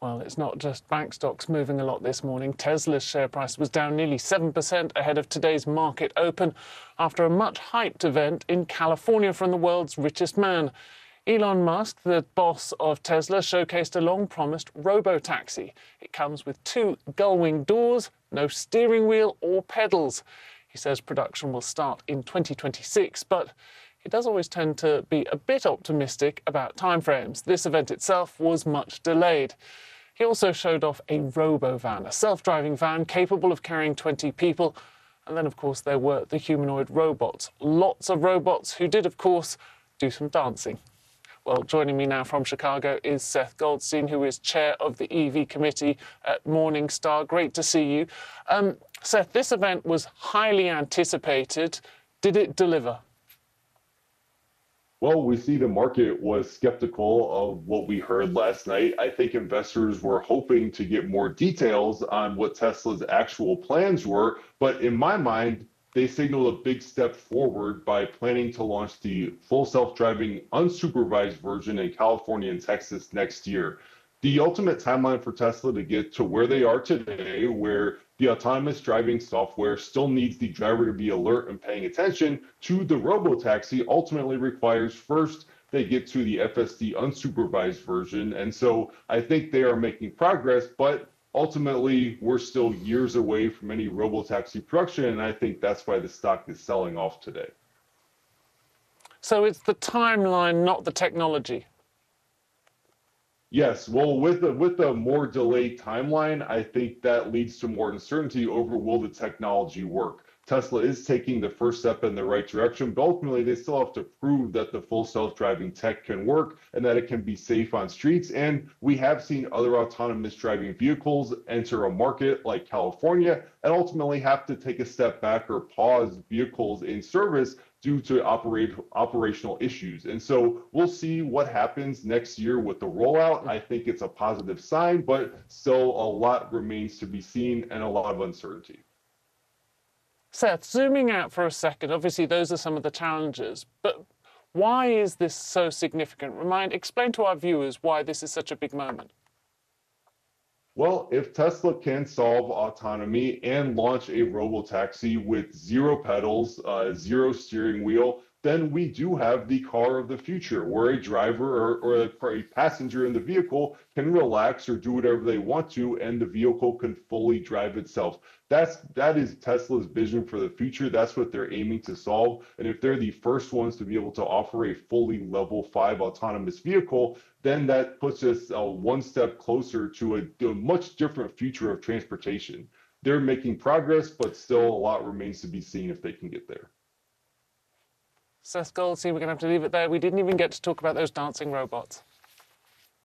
Well, it's not just bank stocks moving a lot this morning. Tesla's share price was down nearly 7% ahead of today's market open after a much-hyped event in California from the world's richest man. Elon Musk, the boss of Tesla, showcased a long-promised Robotaxi. It comes with 2 gull-wing doors, no steering wheel or pedals. He says production will start in 2026, but he does always tend to be a bit optimistic about timeframes. This event itself was much delayed. He also showed off a robo-van, a self-driving van capable of carrying 20 people. And then, of course, there were the humanoid robots. Lots of robots who did, of course, do some dancing. Well, joining me now from Chicago is Seth Goldstein, who is chair of the EV committee at Morningstar. Great to see you. Seth, this event was highly anticipated. Did it deliver? Well, we see the market was skeptical of what we heard last night. I think investors were hoping to get more details on what Tesla's actual plans were. But in my mind, they signaled a big step forward by planning to launch the full self-driving unsupervised version in California and Texas next year. The ultimate timeline for Tesla to get to where they are today, where the autonomous driving software still needs the driver to be alert and paying attention to the robotaxi, ultimately requires first they get to the FSD unsupervised version. And so I think they are making progress, but ultimately we're still years away from any robotaxi production, and I think that's why the stock is selling off today. So it's the timeline, not the technology. Yes, well, with a more delayed timeline, I think that leads to more uncertainty over will the technology work. Tesla is taking the first step in the right direction, but ultimately they still have to prove that the full self-driving tech can work and that it can be safe on streets. And we have seen other autonomous driving vehicles enter a market like California and ultimately have to take a step back or pause vehicles in service due to operational issues. And so we'll see what happens next year with the rollout. I think it's a positive sign, but still a lot remains to be seen and a lot of uncertainty. Seth, zooming out for a second, obviously those are some of the challenges, but why is this so significant? Explain to our viewers why this is such a big moment. Well, if Tesla can solve autonomy and launch a robotaxi with 0 pedals, 0 steering wheel, then we do have the car of the future where a driver or a passenger in the vehicle can relax or do whatever they want to, and the vehicle can fully drive itself. That is Tesla's vision for the future. That's what they're aiming to solve. And if they're the first ones to be able to offer a fully level 5 autonomous vehicle, then that puts us one step closer to a much different future of transportation. They're making progress, but still a lot remains to be seen if they can get there. Seth Goldstein, we're going to have to leave it there. We didn't even get to talk about those dancing robots.